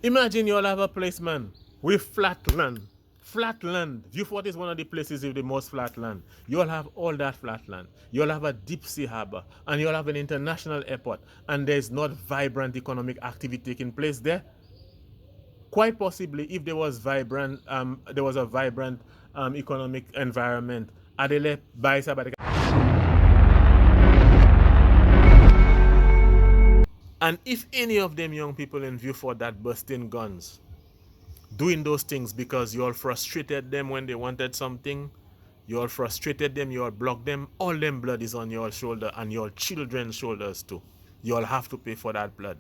Imagine you all have a place, man, with flat land. Flat land. Vieux Fort is one of the places with the most flat land. You all have all that flat land. You all have a deep sea harbor, and you all have an international airport, and there's not vibrant economic activity taking place there. Quite possibly, if there was a vibrant economic environment, Adele buys about. And if any of them young people in Vieux Fort that busting guns, doing those things because you all frustrated them when they wanted something, you all frustrated them, you all blocked them, all them blood is on your shoulder and your children's shoulders too. You all have to pay for that blood.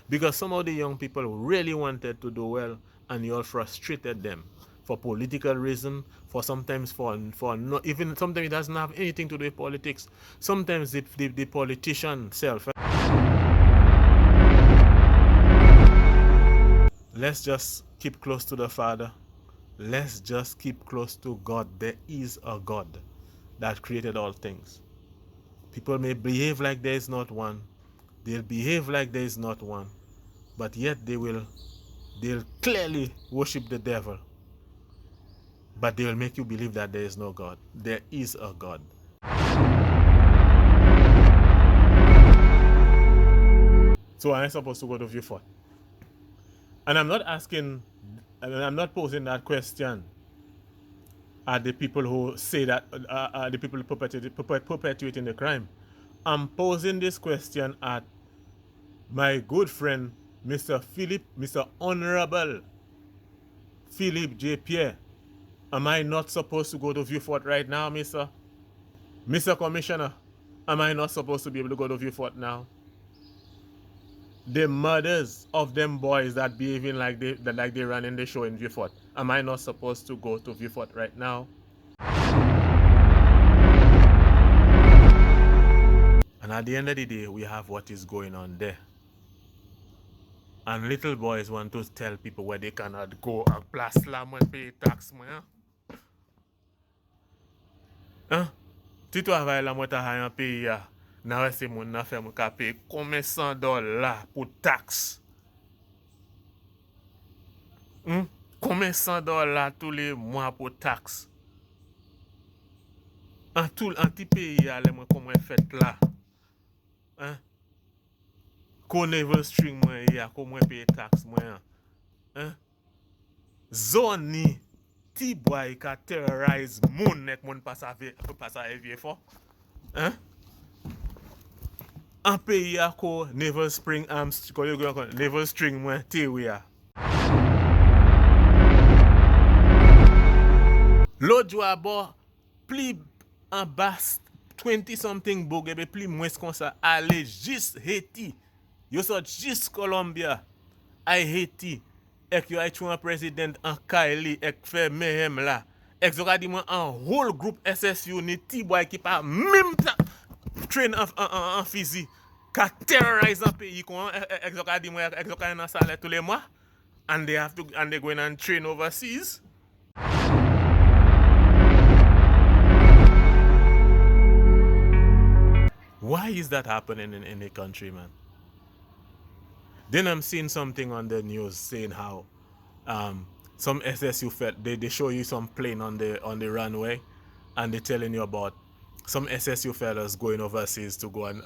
Because some of the young people really wanted to do well and you all frustrated them for political reason, for sometimes for not even sometimes it doesn't have anything to do with politics. Sometimes the politician self. Let's just keep close to the Father. Let's just keep close to God. There is a God that created all things. People may behave like there is not one. They'll behave like there is not one. But yet they'll clearly worship the devil. But they will make you believe that there is no God. There is a God. So I'm supposed to go to Vieux Fort. And I'm not posing that question at the people who say that, the people perpetuating the crime. I'm posing this question at my good friend, Mr. Honorable Philip J. Pierre. Am I not supposed to go to Vieux Fort right now, Mr. Commissioner? Am I not supposed to be able to go to Vieux Fort now? The murders of them boys that behaving like they ran in the show in Vieux Fort. Am I not supposed to go to Vieux Fort right now? And at the end of the day, we have what is going on there. And little boys want to tell people where they cannot go and plus slam and pay tax, man. Hein? Si tu travailles là, moi, tu as un pays, now c'est mon affaire, moi, qui paye combien $100 pour taxe? Combien $100 tous les mois pour taxe? En tout petit pays, moi, comment fait là? Hein? Carnival string, moi, comment paye taxe, moi? Hein? Zone ti boy qui terrorize moun nek moun pas à Vieux Fort. Hein? En pays à ko never spring never string moi ti we a. L'autre jour à bord pli en bas 20 something boug et pli moins comme ça aller juste Haiti. Yo sort juste Colombia. I Haiti. Ek yo ay chou un président en Kaili ek fait mehem là. Ek zo di moi en whole group SSU ni ti boy qui pas même train en physique ka terrorize un pays kon ek zo di moi ek zo nan salaire tous les mois and they going and train overseas. Why is that happening in the country, man? Then I'm seeing something on the news saying how some SSU they show you some plane on the runway, and they're telling you about some SSU fellas going overseas to go and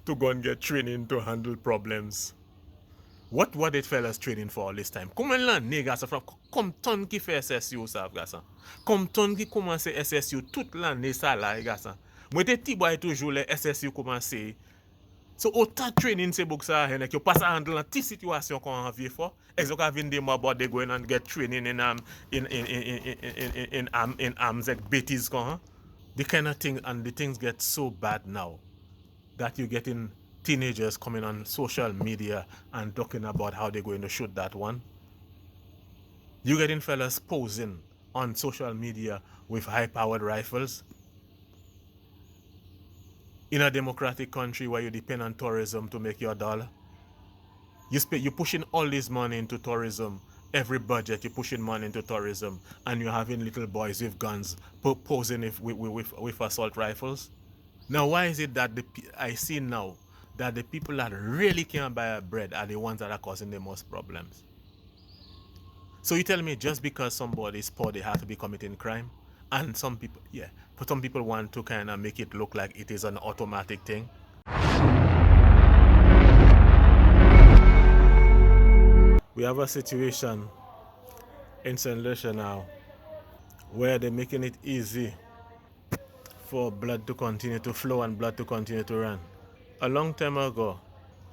to go and get training to handle problems. What were they fellas training for all this time? Comment là nègre ça comme ton qui fait SSU ça gars. Comme ton qui commence SSU toute l'année ça là gars. Moi te ti boy toujours les SSU commencer. So autant training c'est book ça and you pass handle la petite situation qu'on en Vieux Fort. Exactly having them about they going and get training in arms like bêtises kon. The kind of thing and the things get so bad now that you're getting teenagers coming on social media and talking about how they're going to shoot that one. You getting fellas posing on social media with high-powered rifles. In a democratic country where you depend on tourism to make your dollar, you're pushing all this money into tourism. Every budget, you're pushing money into tourism, and you're having little boys with guns posing with assault rifles. Now, why is it that I see now that the people that really can't buy a bread are the ones that are causing the most problems. So you tell me just because somebody is poor, they have to be committing crime? And some people, yeah, but some people want to kind of make it look like it is an automatic thing. We have a situation in St. Lucia now where they're making it easy for blood to continue to flow and blood to continue to run. A long time ago,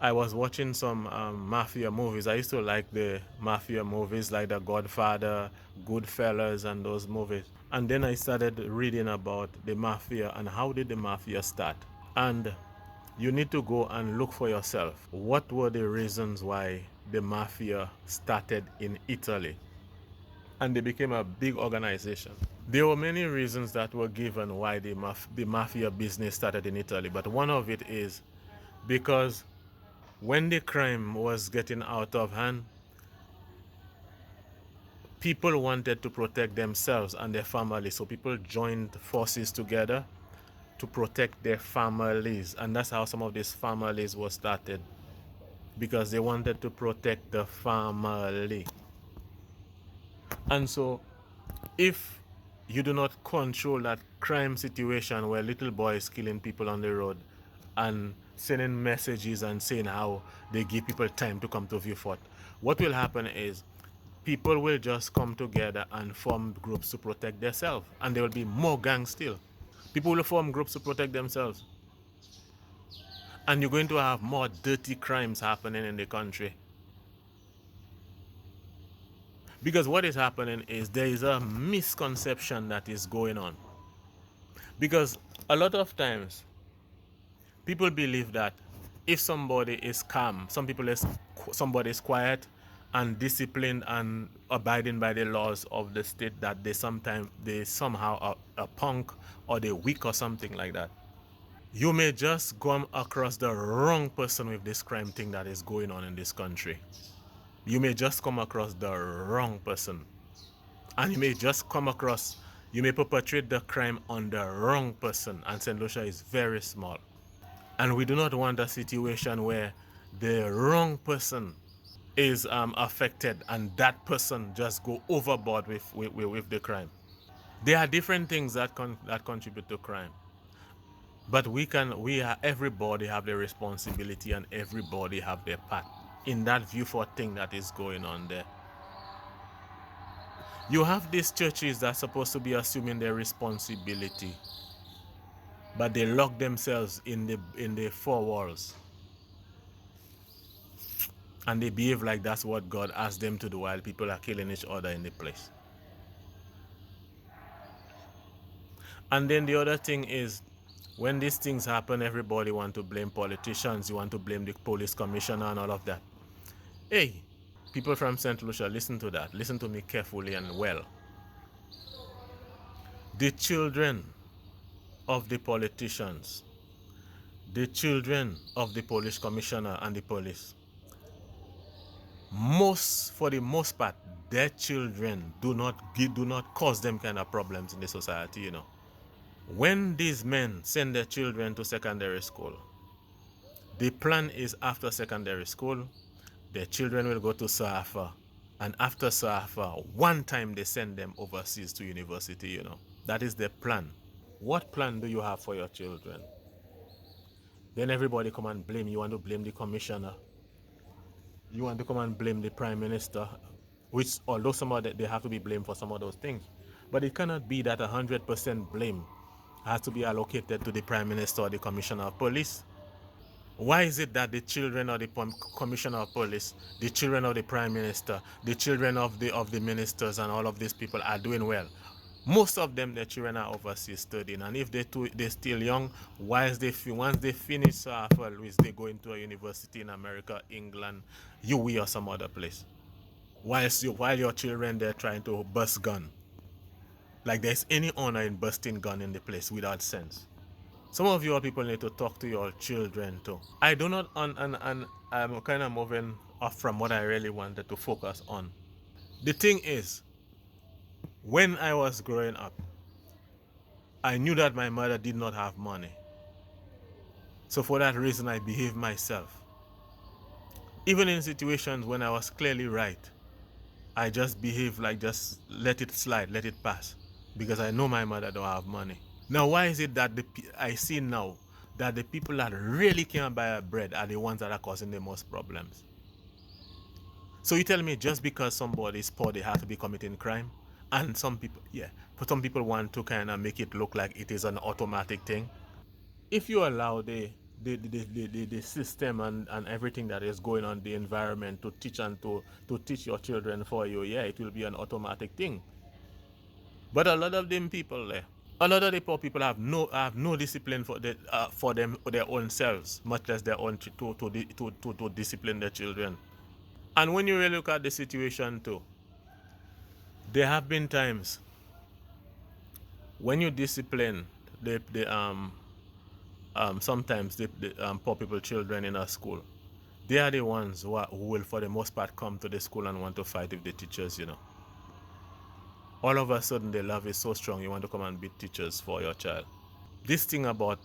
I was watching some mafia movies. I used to like the mafia movies like The Godfather, Goodfellas, and those movies. And then I started reading about the mafia and how did the mafia start. And you need to go and look for yourself. What were the reasons why the mafia started in Italy? And they became a big organization. There were many reasons that were given why the mafia business started in Italy, but one of it is because when the crime was getting out of hand, people wanted to protect themselves and their families. So people joined forces together to protect their families. And that's how some of these families were started, because they wanted to protect the family. And so if you do not control that crime situation where little boys killing people on the road and sending messages and saying how they give people time to come to Vieux, what will happen is people will just come together and form groups to protect themselves, and there will be more gangs still. People will form groups to protect themselves, and you're going to have more dirty crimes happening in the country. Because what is happening is there is a misconception that is going on. Because a lot of times people believe that if somebody is calm, somebody is quiet and disciplined and abiding by the laws of the state, that they somehow are a punk or they weak or something like that. You may just come across the wrong person with this crime thing that is going on in this country. You may just come across the wrong person. And you may perpetrate the crime on the wrong person. And St. Lucia is very small. And we do not want a situation where the wrong person is affected and that person just go overboard with the crime. There are different things that contribute to crime. But everybody have their responsibility and everybody have their part in that view for thing that is going on there. You have these churches that are supposed to be assuming their responsibility, but they lock themselves in the four walls, and they behave like that's what God asked them to do while people are killing each other in the place. And then the other thing is, when these things happen, everybody want to blame politicians. You want to blame the police commissioner and all of that. Hey, people from St. Lucia, listen to that. Listen to me carefully and well. The children of the politicians, the children of the police commissioner and the police, for the most part, their children do not cause them kind of problems in the society, you know. When these men send their children to secondary school, the plan is after secondary school, their children will go to SAFA. And after SAFA, one time they send them overseas to university, you know. That is the plan. What plan do you have for your children? Then everybody come and blame. You want to blame the commissioner. You want to come and blame the prime minister, which although some of they have to be blamed for some of those things. But it cannot be that 100% blame has to be allocated to the prime minister or the commissioner of police. Why is it that the children of the commissioner of police, the children of the prime minister, the children of the ministers and all of these people are doing well? Most of them, their children are overseas studying, and if they're still young, once they finish Louis, they go into a university in America, England, UE or some other place. While your children they're trying to bust gun, like there's any honor in busting gun in the place without sense. Some of your people need to talk to your children too. I do not, and I'm kind of moving off from what I really wanted to focus on. The thing is, when I was growing up, I knew that my mother did not have money. So for that reason, I behave myself. Even in situations when I was clearly right, I just behave like just let it slide, let it pass, because I know my mother don't have money. Now, why is it that I see now that the people that really can't buy a bread are the ones that are causing the most problems? So you tell me just because somebody is poor, they have to be committing crime? And some people, yeah, but some people want to kind of make it look like it is an automatic thing. If you allow the system and everything that is going on, the environment to teach and to teach your children for you, yeah, it will be an automatic thing. But a lot of them people there, a lot of the poor people have no discipline for them their own selves, much less their own to discipline their children. And when you really look at the situation too, there have been times when you discipline the sometimes the poor people children in a school, they are the ones who will for the most part come to the school and want to fight with the teachers, you know. All of a sudden the love is so strong you want to come and beat teachers for your child. This thing about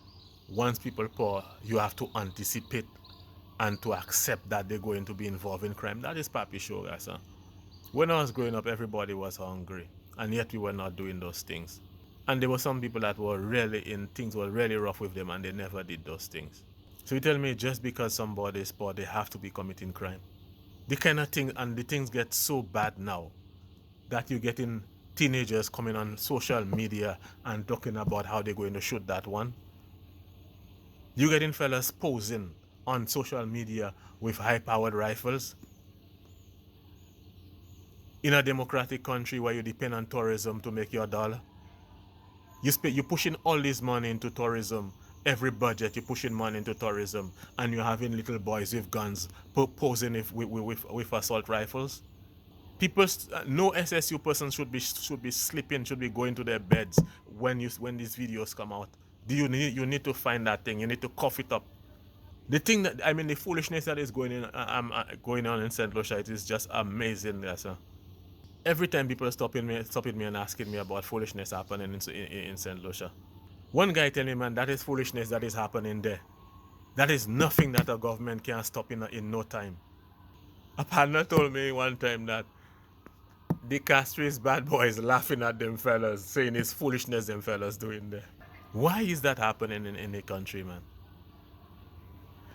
once people poor, you have to anticipate and to accept that they're going to be involved in crime. That is Papi show, guys. Huh? When I was growing up, everybody was hungry, and yet we were not doing those things. And there were some people that were really in things were really rough with them, and they never did those things. So you tell me just because somebody is poor, they have to be committing crime? The kind of thing, and the things get so bad now that you're getting teenagers coming on social media and talking about how they're going to shoot that one. You getting fellas posing on social media with high-powered rifles in a democratic country where you depend on tourism to make your dollar. You're pushing all this money into tourism. Every budget you're pushing money into tourism, and you're having little boys with guns posing with assault rifles. People, no SSU person should be sleeping, should be going to their beds when these videos come out. You need to find that thing. You need to cough it up. The thing that I mean, the foolishness that is going on in Saint Lucia, it is just amazing, yes. Every time people stopping me and asking me about foolishness happening in Saint Lucia. One guy tell me, man, that is foolishness that is happening there. That is nothing that a government can stop in no time. A partner told me one time that the Castries bad boys laughing at them fellas, saying it's foolishness them fellas doing there. Why is that happening in the country, man?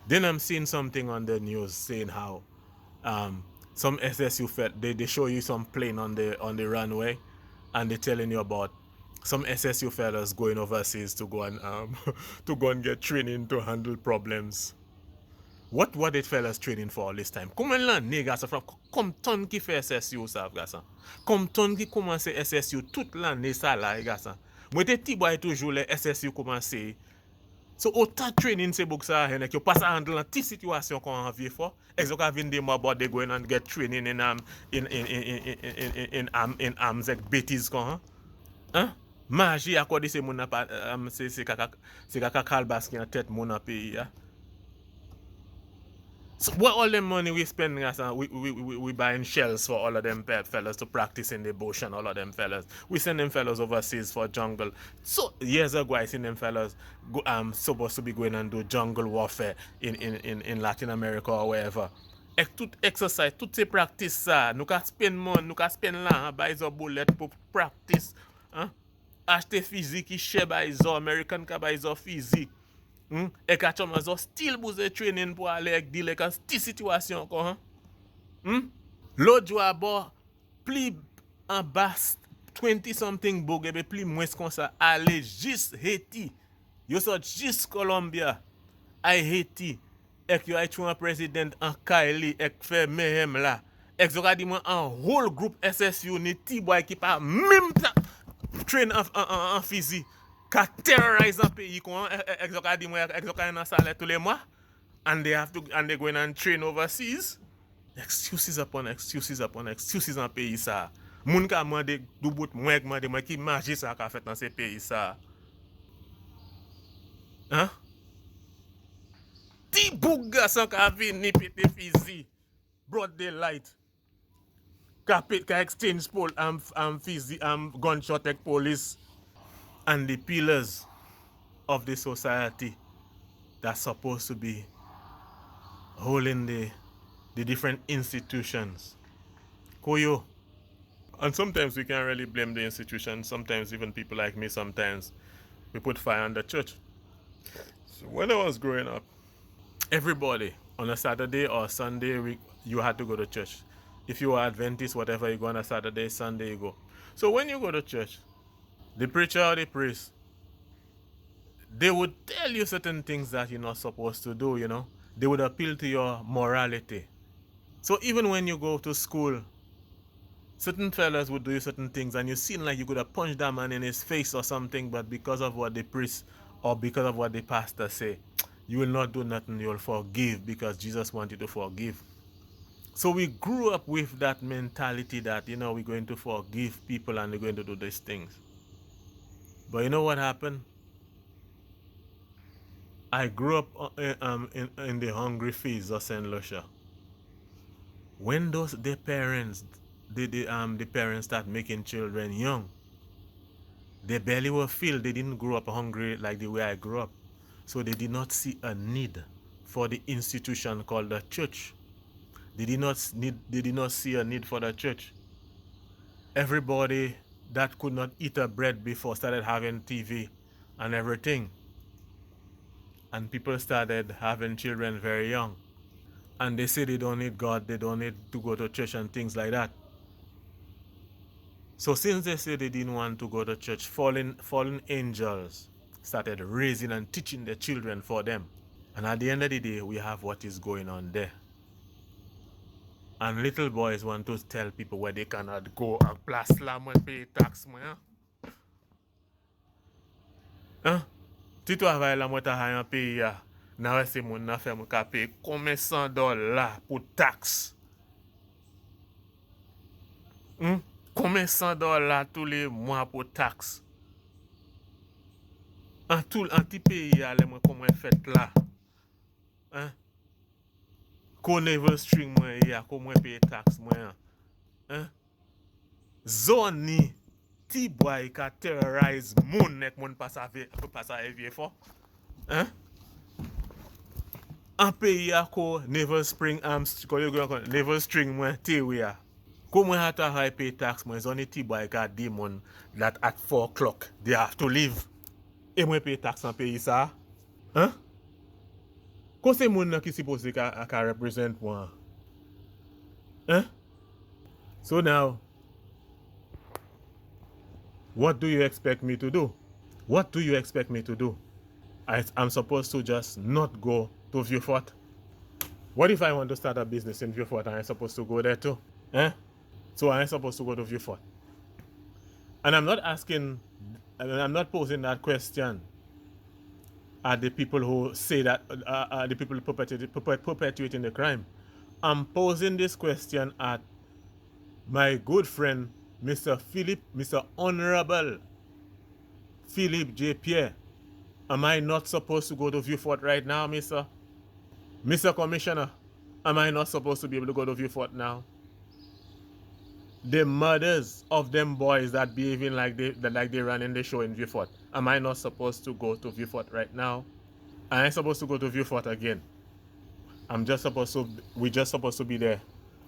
Then I'm seeing something on the news saying how some SSU they show you some plane on the runway, and they're telling you about some SSU fellas going overseas to go and to go and get training to handle problems. What were the fellas training for all this time? Comment là, nègres, comme ton qui fait SSU, ça, gars. Comme ton qui commence SSU toute l'année, ça, là, gars. Moi, t'es petit boy toujours les SSU commencé. So, autant training se book ça, and you pass a handle on t situation qu'on a vu for. Exoka vin de more about they going and get training in arms like bêtises qu'on. Hein? Magie à quoi de ces moun pas c'est kaka kalbas qui en tête moun en pays. So what all the money we spend, we buying shells for all of them fellas to practice in the bush and all of them fellas. We send them fellas overseas for jungle. So years ago I seen them fellas supposed to be going and do jungle warfare in Latin America or wherever. Tout exercise, tout se practice ça. Nous ka spend money, nous ka spend là, buy a bullet pour practice. Hein? Acheter physique qui cher buy American ka buy physique. E ka chom zo still bouze training pour aller avec di like sti situation kon. L'autre jour bon plus en bas 20 something bug et plus moins comme ça aller juste Haiti. Yo sort juste Colombia. Ay Haiti. Ek yo ay chou président en Kaili ek fait mehem là. Ek zo ka di moi en whole group SSU ni ti boy qui pas même train en physique. Ka terrorize un pays qu'on exoka di moi exoka un salaire tous les mois, and they go in and train overseas. Excuses upon excuses upon excuses en pays ça. Moun ka mande du bout moi qui magie ça ka fait dans ces pays ça. Hein? Ti bouga sans ka vini pété physique. Broad daylight. Ka exchange pole physique gunshot avec police. And the pillars of the society that's supposed to be holding the different institutions. Koyo. And sometimes we can't really blame the institution. Sometimes even people like me, sometimes we put fire on the church. So when I was growing up, everybody on a Saturday or Sunday week, you had to go to church. If you were Adventist, whatever, you go on a Saturday, Sunday, you go. So when you go to church, the preacher or the priest, they would tell you certain things that you're not supposed to do, you know. They would appeal to your morality. So even when you go to school, certain fellas would do certain things and you seem like you could have punched that man in his face or something, but because of what the priest or because of what the pastor say, you will not do nothing, you'll forgive because Jesus wants you to forgive. So we grew up with that mentality that, you know, we're going to forgive people and we're going to do these things. But you know what happened? I grew up in the hungry fields of St. Lucia. When the parents the parents start making children young, they barely were filled. They didn't grow up hungry like the way I grew up. So they did not see a need for the institution called the church. They did not see a need for the church. Everybody that could not eat a bread before started having TV and everything. And people started having children very young. And they say they don't need God, they don't need to go to church and things like that. So since they say they didn't want to go to church, fallen angels started raising and teaching the children for them. And at the end of the day, we have what is going on there. And little boys want to tell people where they cannot go and plus slam and pay tax. Hein? Si tu avais la moitié à un pays, now c'est mon affaire, mon ka paye combien $100 pour taxe? Combien $100 tous les mois pour taxe? En tout petit pays, moi comment fait là? Hein? Ko never string moi ya, comment paye taxe moi? Hein? Zone ti boy ka terrorize moun nek moun pas à vieux fort. Hein? En pays à ko never spring never string moi ti we ya. Ko moi ha travail pay tax moi zone ti boy ka demon that at 4 o'clock they have to leave. Et moi pay tax en pays ça. Hein? Ko se moun ki supposé ka represent moi. Hein? So now, what do you expect me to do? What do you expect me to do? I'm supposed to just not go to Vieux. What if I want to start a business in Vieux and I'm supposed to go there too? Eh? So I'm supposed to go to Vieux. And I'm not posing that question at the people who say that, the people perpetuating the crime. I'm posing this question at my good friend, Mr. Honorable Philip J. Pierre. Am I not supposed to go to Vieux right now, Mr. Commissioner? Am I not supposed to be able to go to Vieux now? The mothers of them boys that behaving like they running the show in Vieux, am I not supposed to go to Vieux right now? I ain't supposed to go to Vieux again. We just supposed to be there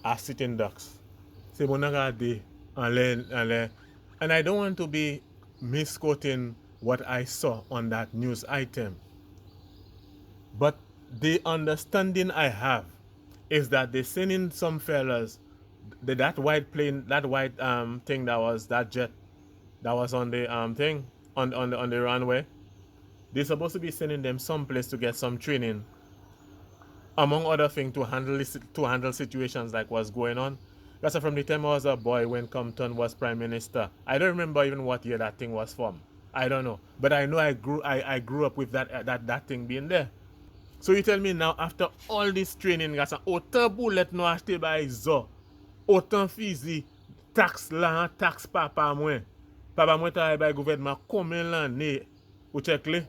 as sitting ducks. C'est mon regardé and I don't want to be misquoting what I saw on that news item. But the understanding I have is that they're sending some fellas, that white plane, that white thing that was that jet that was on the thing on the runway. They're supposed to be sending them someplace to get some training, among other things, to handle situations like what's going on. That's from the time I was a boy when Compton was prime minister. I don't remember even what year that thing was from. I don't know, but I know I grew up with that thing being there. So you tell me now, after all this training, autant boulet nou achete by zo, autant fizi, tax la, tax papa mwen. Papa mwen travay by gouvernement combien l'année ou check le?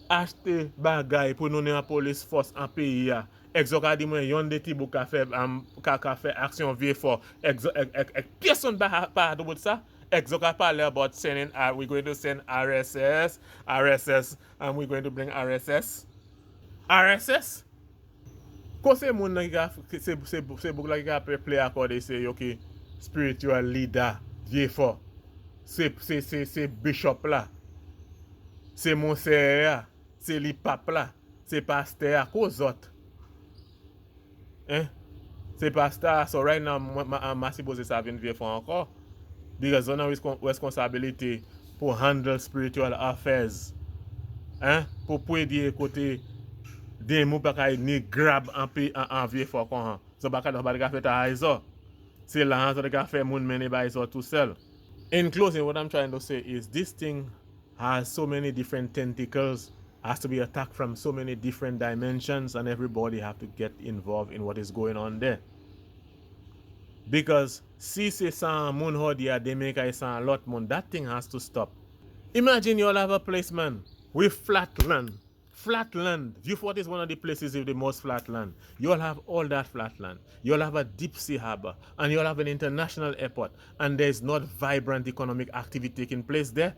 Achete bagay pour nou nan police force en pays ya. Exo ka di mwen yon de ti bou ka fe action Vieux fort. Personne pas about ça. Exo ka parle about sending we're going to send RSS, and we're going to bring RSS. RSS? Ko se moun nan ki ka, se bouk la ki ka play akorde se yo ki spiritual leader, Vieux fo. Se bishop la. Se monser ya. Se li pap la. Se pasteur ya. Ko zot? Se pasteur. So right now, ma suppose sa vin Vieux fo anko. Because on a responsibility pour handle spiritual affairs. Pour pouedi kote den mou pa ka ni grab an Vieux fo kon. So baka no ba de ka fet a aizo. Se la han so de ka fe moun mene ba aizo tout seul. In closing, what I'm trying to say is this thing has so many different tentacles, has to be attacked from so many different dimensions, and everybody have to get involved in what is going on there. Because si se san moun hodia de make I san lot moun, that thing has to stop. Imagine you all have a place, man, with flat land. Flat land. Vieux Fort is one of the places with the most flat land. You all have all that flat land. You all have a deep sea harbor. And you all have an international airport. And there's not vibrant economic activity taking place there.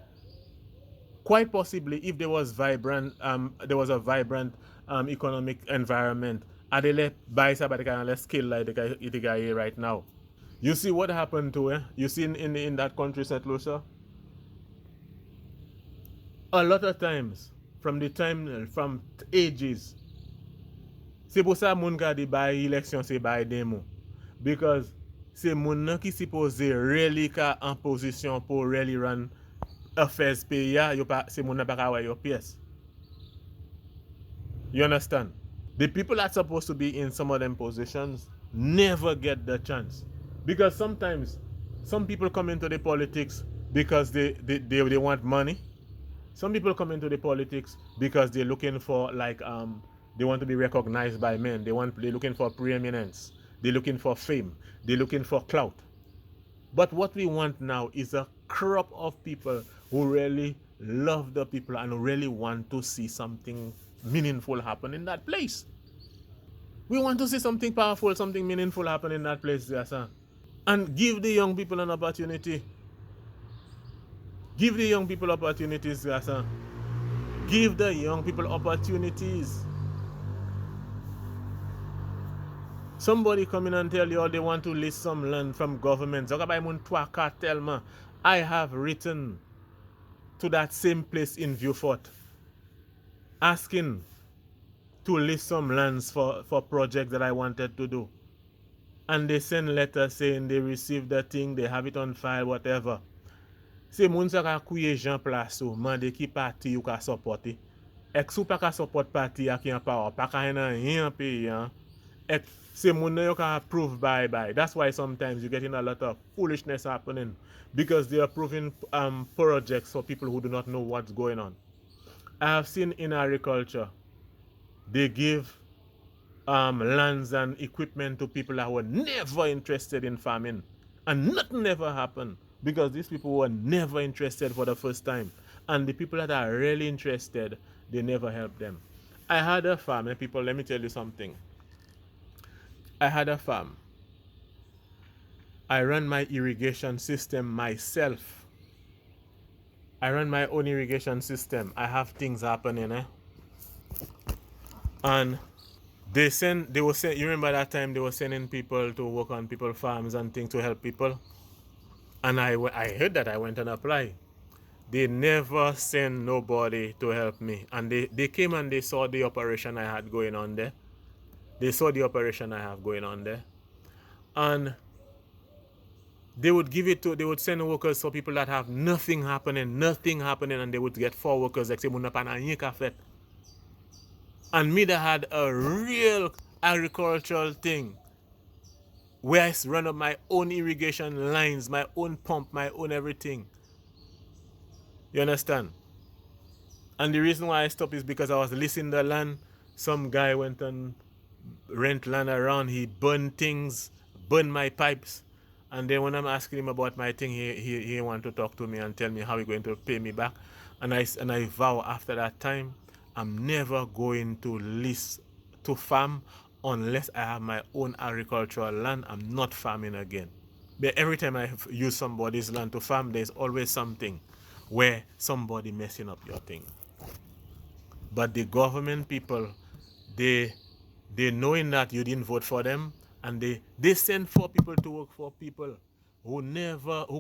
Quite possibly, if there was a vibrant economic environment, adele buy somebody kind of skill like the guy here right now. You see what happened to you see in that country, St. Lucia? A lot of times, from ages, c'est pour ça moun ka di bay election se bay demo. Because c'est moun nan ki suppose really ka en position pour really run affairs pays ya, c'est moun nan pa ka wè yo pièce. You understand? The people that supposed to be in some of them positions never get the chance. Because sometimes some people come into the politics because they want money. Some people come into the politics because they're looking for they want to be recognized by men. They're looking for preeminence. They're looking for fame. They're looking for clout. But what we want now is a crop of people who really love the people and really want to see something meaningful happen in that place. We want to see something powerful, something meaningful happen in that place, yes, sir. And give the young people an opportunity. Give the young people opportunities, yes, sir. Give the young people opportunities. Somebody come in and tell you all they want to list some land from government. I have written to that same place in Vieux Fort asking to list some lands for projects that I wanted to do. And they send letters saying they received the thing, they have it on file, whatever. Se moun sa ka kouye jan plaso, mande ki parti you ka supporte. Ek sou pa ka support parti a ki an power, pa ka nan yon pe yon. Ek se moun nan yo ka approve bye. That's why sometimes you're getting a lot of foolishness happening. Because they are approving projects for people who do not know what's going on. I have seen in agriculture, they give lands and equipment to people that were never interested in farming. And nothing ever happened. Because these people were never interested for the first time. And the people that are really interested, they never help them. I had a farm, and people, let me tell you something. I had a farm. I ran my irrigation system myself. I run my own irrigation system. I have things happening, And they were sending, you remember that time they were sending people to work on people's farms and things to help people? And I heard that. I went and applied. They never sent nobody to help me. And they came and they saw the operation I had going on there. They saw the operation I have going on there. And they would send workers for people that have nothing happening, and they would get 4 workers. And me that had a real agricultural thing, where I run up my own irrigation lines, my own pump, my own everything. You understand? And the reason why I stopped is because I was leasing the land. Some guy went and rent land around. He burned things, burned my pipes. And then when I'm asking him about my thing, he want to talk to me and tell me how he's going to pay me back. And I vow after that time, I'm never going to lease to farm unless I have my own agricultural land. I'm not farming again. But every time I use somebody's land to farm, there's always something where somebody messing up your thing. But the government people, they knowing that you didn't vote for them, and they send 4 people to work for people who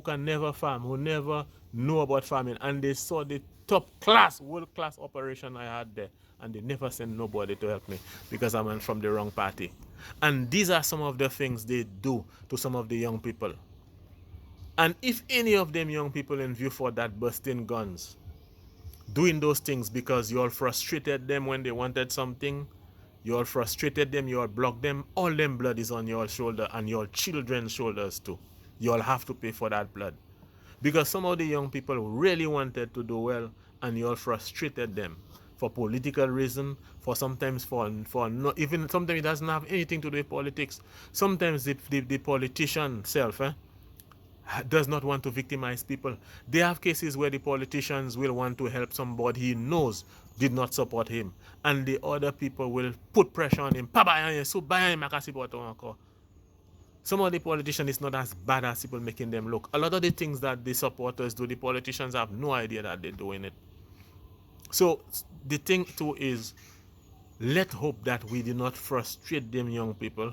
can never farm, who never know about farming, and they saw the top class, world class operation I had there, and they never send nobody to help me because I went from the wrong party. And these are some of the things they do to some of the young people. And if any of them young people in Vieux Fort that busting guns, doing those things because you all frustrated them when they wanted something, you all frustrated them, you all blocked them, all them blood is on your shoulder and your children's shoulders too. You all have to pay for that blood. Because some of the young people really wanted to do well and you all frustrated them for political reason, for sometimes for not even, sometimes it doesn't have anything to do with politics. Sometimes the politician self does not want to victimize people. They have cases where the politicians will want to help somebody he knows did not support him, and the other people will put pressure on him. Some of the politicians is not as bad as people making them look. A lot of the things that the supporters do, the politicians have no idea that they're doing it. So the thing too is, let's hope that we do not frustrate them young people,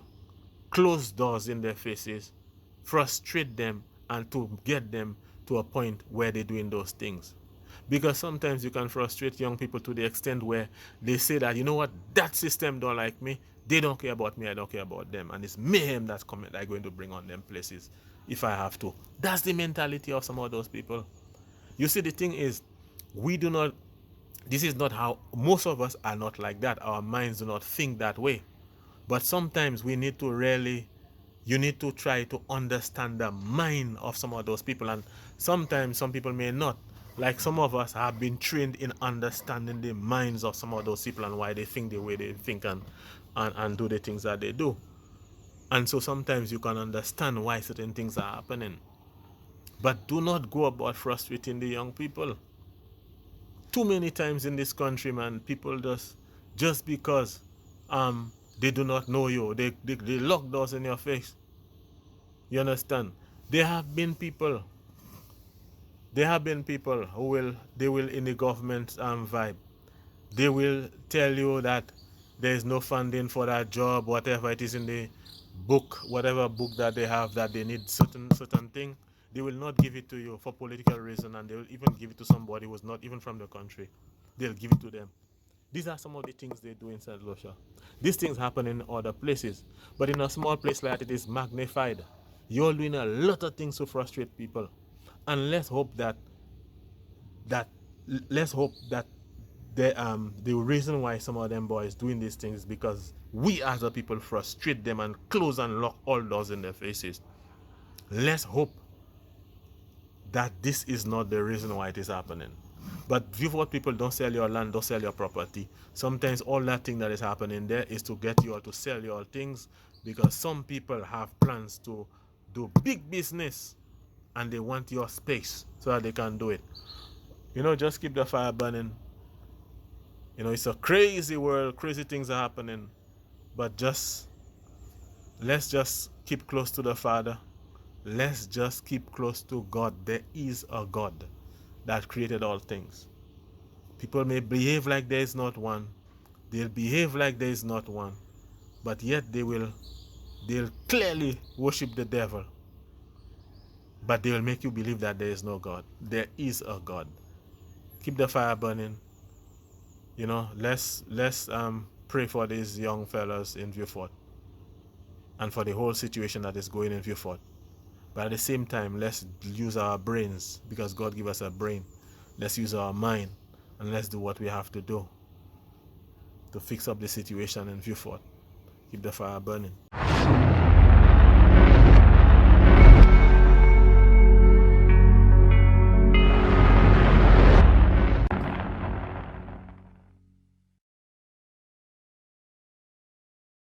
close doors in their faces, frustrate them, and to get them to a point where they're doing those things. Because sometimes you can frustrate young people to the extent where they say that, you know what, that system don't like me, they don't care about me, I don't care about them, and it's mayhem that's coming, I'm going to bring on them places if I have to. That's the mentality of some of those people. You see, the thing is, we do not, this is not how, most of us are not like that. Our minds do not think that way. But sometimes we need to really, you need to try to understand the mind of some of those people. And sometimes some people may not. Like some of us have been trained in understanding the minds of some of those people and why they think the way they think and do the things that they do. And so sometimes you can understand why certain things are happening. But do not go about frustrating the young people. Too many times in this country, man, people just because they do not know you, they lock doors in your face. You understand? There have been people who will in the government vibe, they will tell you that there is no funding for that job, whatever it is in the book, whatever book that they have, that they need certain thing, they will not give it to you for political reason, and they will even give it to somebody who's not even from the country. They'll give it to them. These are some of the things they do inside Russia. These things happen in other places, but in a small place like that, it is magnified. You're doing a lot of things to frustrate people, and let's hope that the reason why some of them boys doing these things is because we as a people frustrate them and close and lock all doors in their faces. Let's hope that this is not the reason why it is happening. But Vieux Fort people, don't sell your land, don't sell your property. Sometimes all that thing that is happening there is to get you all to sell your things, because some people have plans to do big business and they want your space so that they can do it. You know, just keep the fire burning. You know, it's a crazy world, crazy things are happening, but let's just keep close to the Father. Let's just keep close to God. There is a God that created all things. People may behave like there is not one. They'll behave like there is not one. But yet they'll clearly worship the devil. But they will make you believe that there is no God. There is a God. Keep the fire burning. You know, let's pray for these young fellas in Vieux Fort and for the whole situation that is going in Vieux Fort. But at the same time, let's use our brains, because God gave us a brain. Let's use our mind and let's do what we have to do to fix up the situation in Vieux Fort. Keep the fire burning.